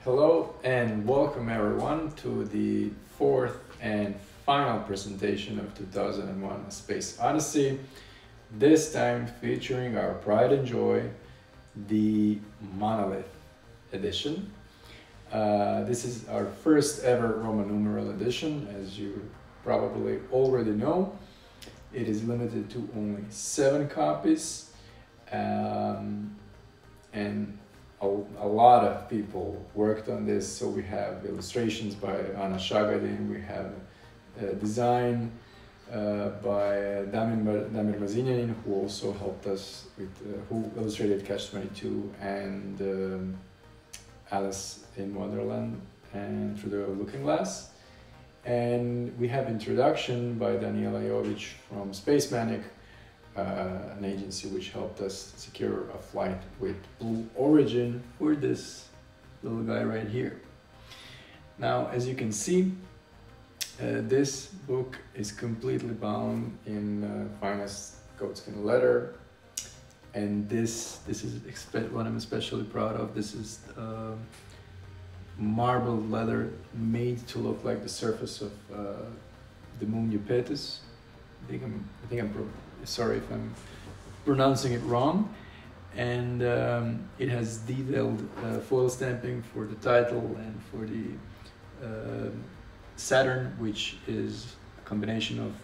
Hello and welcome everyone to the fourth and final presentation of 2001 A Space Odyssey, this time featuring our pride and joy, the Monolith edition. This is our first ever Roman numeral edition, as you probably already know. It is limited to only 7 copies, and a lot of people worked on this. So we have illustrations by Anna Shagadin, we have design by Damir Mazinianin, who also helped us with, who illustrated Catch-22 and Alice in Wonderland and Through the Looking Glass. And we have introduction by Daniela Jovic from Space Manic, an agency which helped us secure a flight with Blue Origin for this little guy right here. Now, as you can see, this book is completely bound in finest goatskin leather, and this is what I'm especially proud of. This is marble leather made to look like the surface of the moon Iapetus. I think I'm sorry if I'm pronouncing it wrong. And it has detailed foil stamping for the title and for the Saturn, which is a combination of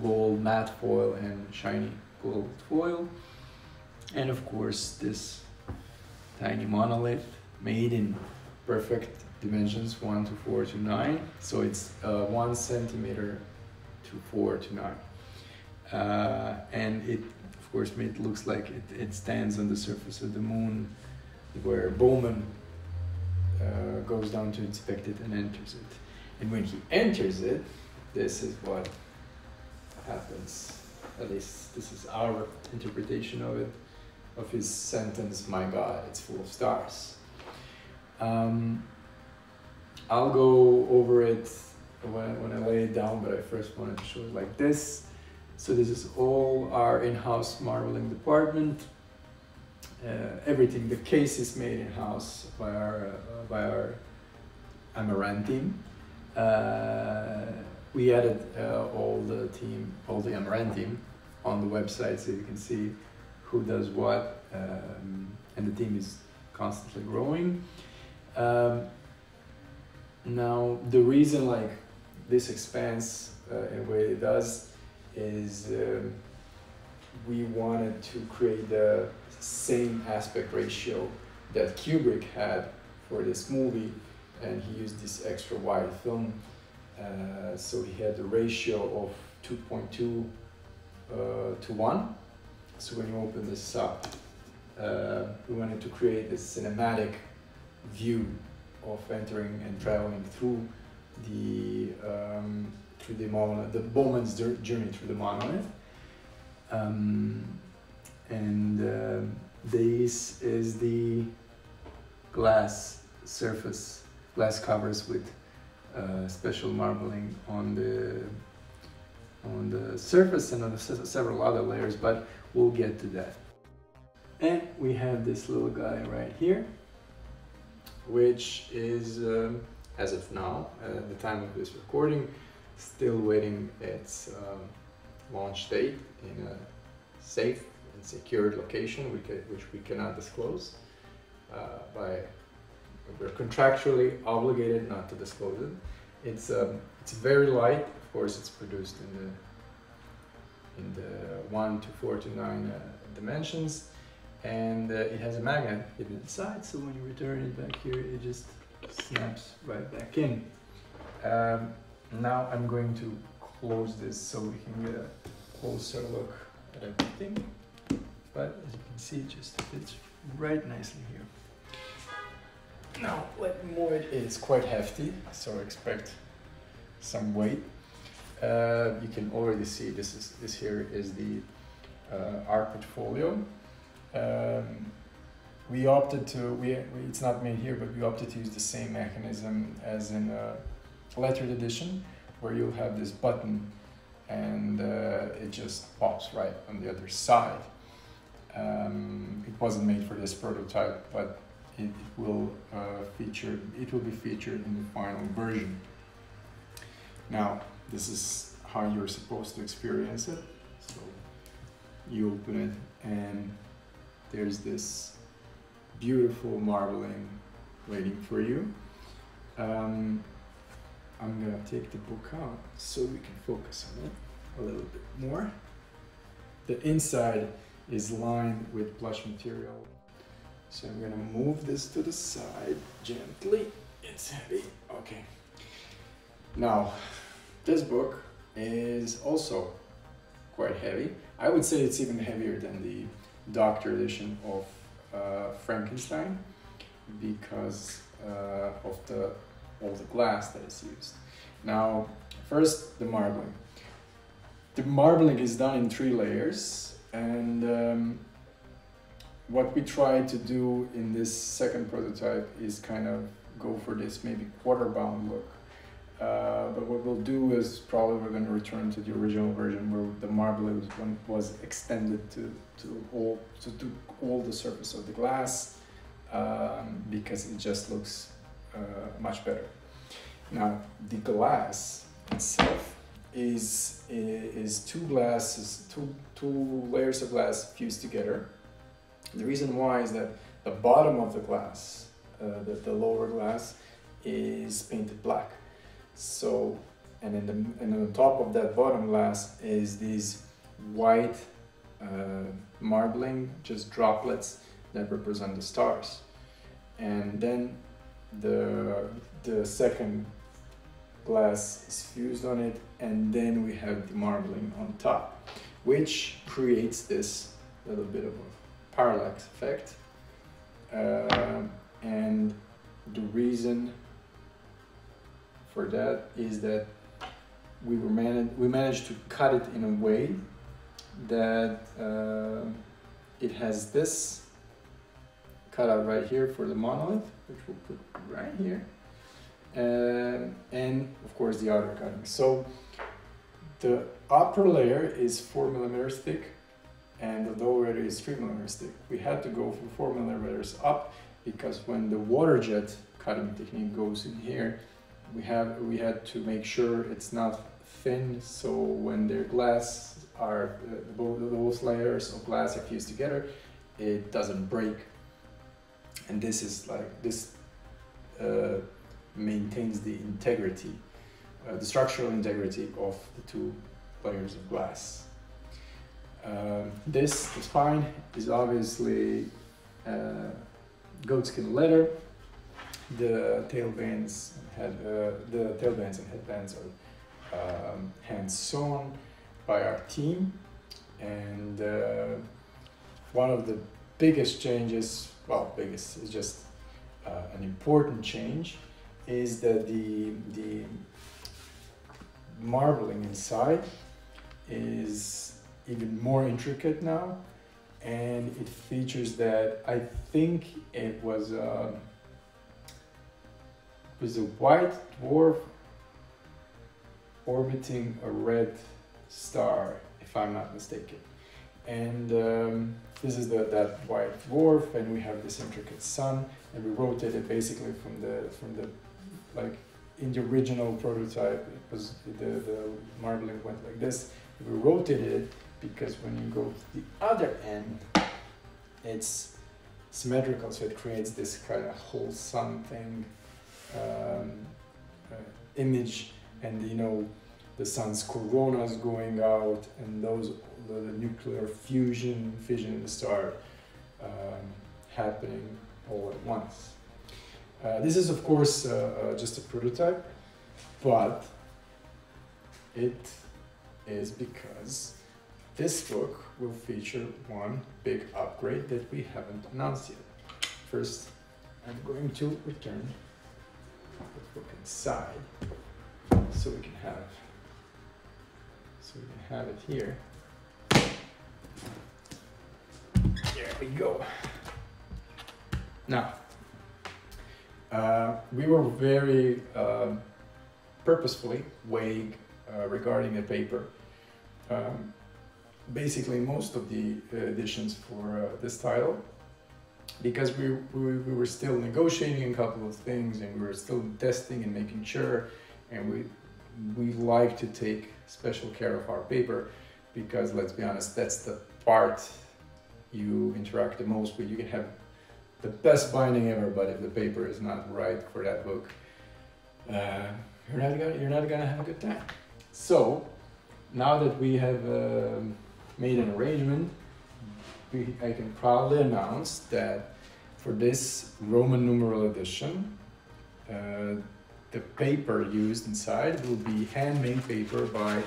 gold matte foil and shiny gold foil. And of course this tiny monolith made in perfect dimensions 1 to 4 to 9. So it's 1 centimeter to 4 to 9. And it, of course, it looks like it stands on the surface of the moon, where Bowman goes down to inspect it and enters it. And when he enters it, this is what happens. At least this is our interpretation of it, of his sentence, "My God, it's full of stars." I'll go over it when I lay it down, but I first wanted to show it like this. So this is all our in-house marbling department. Everything, the case is made in-house by our Amaran team. We added all the Amaran team on the website, so you can see who does what, and the team is constantly growing. Now, the reason like this expands in a way it does is we wanted to create the same aspect ratio that Kubrick had for this movie, and he used this extra wide film, so he had the ratio of 2.2 to 1. So when you open this up, we wanted to this cinematic view of entering and traveling through the monolith, the Bowman's journey through the monolith. This is the glass surface, glass covers with special marbling on the surface and on several other layers, but we'll get to that. And we have this little guy right here, which is, as of now, at the time of this recording, still waiting its launch date in a safe and secured location, which we cannot disclose. We're contractually obligated not to disclose it. It's very light. Of course, it's produced in the 1 to 4 to 9 dimensions, and it has a magnet hidden inside. So when you return it back here, it just snaps right back in. Now I'm going to close this so we can get a closer look at everything. But as you can see, it just fits right nicely here. Now, let me move it. It's quite hefty, so expect some weight. You can already see this here is the our portfolio. We opted to, it's not made here, but we opted to use the same mechanism as in lettered edition, where you'll have this button and it just pops right on the other side. It wasn't made for this prototype, but it will feature it will be featured in the final version. Now, this is how you're supposed to experience it. So you open it and there's this beautiful marbling waiting for you. I'm gonna take the book out so we can focus on it a little bit more. The inside is lined with plush material. So I'm gonna move this to the side gently. It's heavy, okay. Now, this book is also quite heavy. I would say it's even heavier than the Doctor edition of Frankenstein because of all the glass that is used. Now, first the marbling. The marbling is done in 3 layers, and what we try to do in this second prototype is kind of go for this maybe quarter-bound look. But what we'll do is probably we're going to return to the original version where the marbling was extended to all the surface of the glass because it just looks much better. Now, the glass itself is 2 layers of glass fused together. The reason why is that the bottom of the glass, the lower glass, is painted black. So, and on top of that bottom glass is these white marbling, just droplets that represent the stars. And then the second glass is fused on it, and then we have the marbling on top, which creates this little bit of a parallax effect. And the reason for that is that we managed to cut it in a way that it has this cutout right here for the monolith, which we'll put right here, and of course the outer cutting. So the upper layer is 4mm thick and the lower layer is 3mm thick. We had to go for 4mm up because when the water jet cutting technique goes in here, we had to make sure it's not thin, so when the glass are both layers of glass are fused together, it doesn't break. And this is like this maintains the integrity, the structural integrity of the 2 layers of glass. The spine is obviously goatskin leather. The tailbands and headbands are hand sewn by our team, and one of the biggest changes, well, biggest is just an important change, is that the marbling inside is even more intricate now, and it features that I think it was a white dwarf orbiting a red star, if I'm not mistaken. And this is that white dwarf, and we have this intricate sun, and we rotate it basically from the like in the original prototype. It was the marbling went like this. We rotated it because when you go to the other end, it's symmetrical, so it creates this kind of whole sun thing image, and you know the sun's coronas going out, and the nuclear fission in the star happening all at once. This is of course just a prototype, but it is because this book will feature one big upgrade that we haven't announced yet. First, I'm going to return the book inside so we can have it here. There we go. Now, we were very purposefully vague regarding the paper. Basically, most of the editions for this title because we were still negotiating a couple of things, and we were still testing and making sure, and we like to take special care of our paper, because let's be honest, that's the part you interact the most with. You can have the best binding ever, but if the paper is not right for that book, you're not gonna have a good time. So now that we have made an arrangement, I can proudly announce that for this Roman numeral edition, the paper used inside will be handmade paper by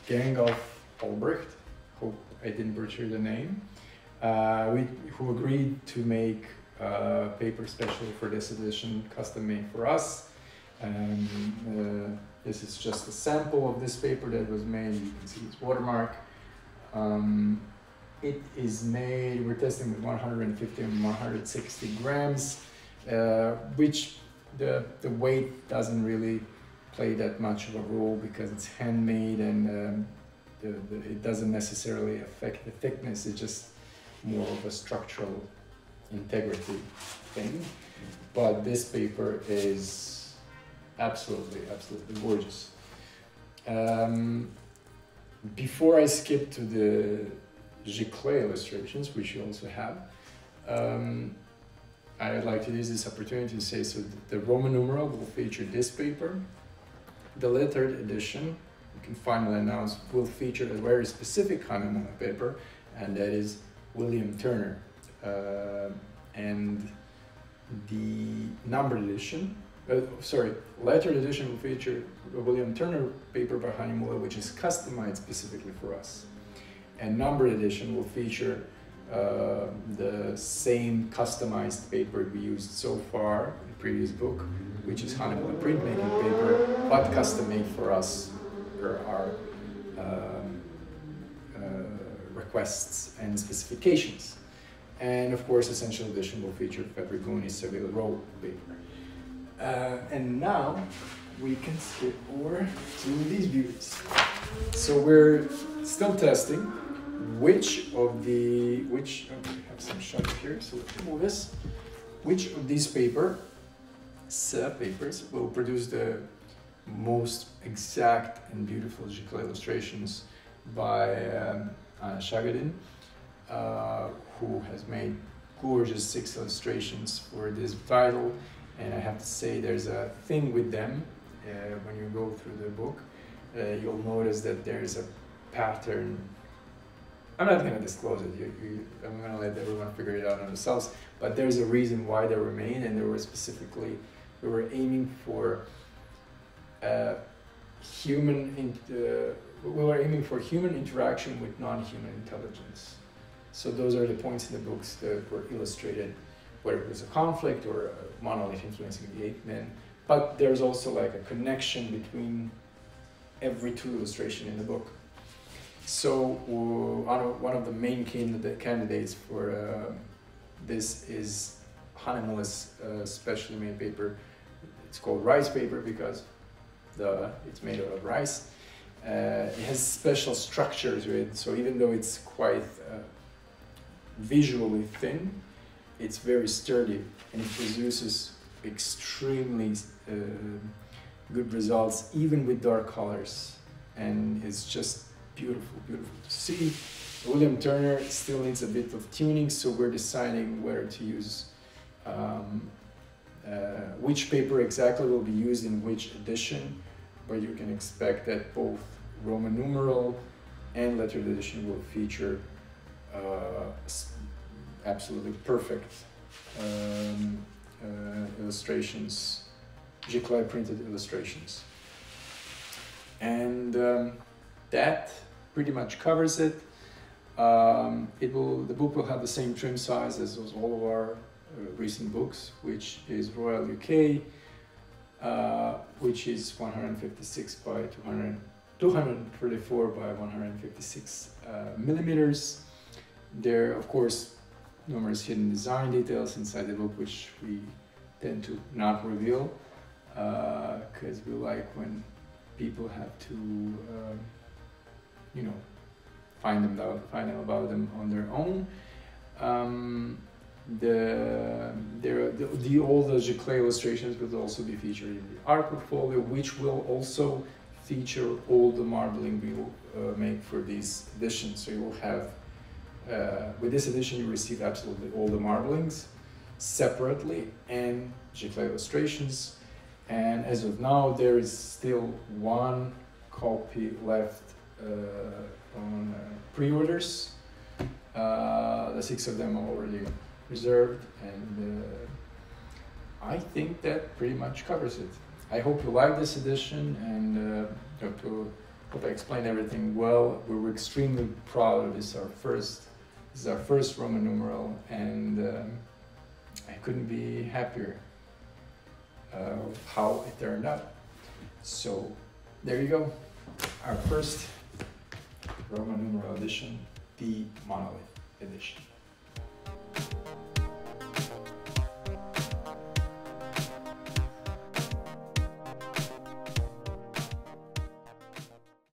Gang of Albrecht. Hope I didn't butcher the name. Who agreed to make paper specially for this edition, custom made for us. This is just a sample of this paper that was made. You can see its watermark. It is made, we're testing with 150 and 160 grams, which the weight doesn't really play that much of a role because it's handmade, and it doesn't necessarily affect the thickness. It's just more of a structural integrity thing. But this paper is absolutely gorgeous. Before I skip to the giclée illustrations, which you also have, I'd like to use this opportunity to say, so the Roman numeral will feature this paper. The lettered edition, you can finally announce, will feature a very specific Hahnemann paper, and that is William Turner. And the numbered edition, lettered edition will feature a William Turner paper by Hahnemann, which is customized specifically for us. And numbered edition will feature the same customized paper we used so far in the previous book, which is Hahnemann printmaking paper, but custom made for us per our requests and specifications. And of course, Essential Edition will feature Fedrigoni Seville roll paper. And now we can skip over to these beauties. So we're still testing which we have some shots here, so let's move this. Which of these papers will produce the most exact and beautiful giclée illustrations by Anna Shagadin, who has made gorgeous 6 illustrations for this title. And I have to say, there's a thing with them. When you go through the book, you'll notice that there's a pattern. I'm not going to disclose it. I'm going to let everyone figure it out on themselves. But there's a reason why they were made, and we were aiming for human interaction with non-human intelligence. So those are the points in the books that were illustrated, whether it was a conflict or a monolith influencing the ape men. But there's also like a connection between every 2 illustrations in the book. So one of the main candidates for this is Hahnemann's specially made paper. It's called rice paper because it's made out of rice. It has special structures to it, so even though it's quite visually thin, it's very sturdy, and it produces extremely good results even with dark colors, and it's just beautiful to see. William Turner still needs a bit of tuning, so we're deciding whether to use which paper exactly will be used in which edition, but you can expect that both Roman numeral and lettered edition will feature absolutely perfect illustrations, giclée printed illustrations. And that pretty much covers it. The book will have the same trim size as all of our recent books, which is Royal UK, which is 156 by 234 by 156 millimeters. There, of course, numerous hidden design details inside the book, which we tend to not reveal, because we like when people have to, find out about them on their own. All the Giclée illustrations will also be featured in the art portfolio, which will also feature all the marbling we will make for these editions. So you will have, with this edition, you receive absolutely all the marblings separately and Giclée illustrations. And as of now, there is still one copy left on pre-orders. The 6 of them are already reserved, and I think that pretty much covers it. I hope you like this edition, and hope I explained everything well. We were extremely proud of this. This is our first Roman numeral, and I couldn't be happier of how it turned out. So there you go, our first Roman numeral edition, the Monolith edition.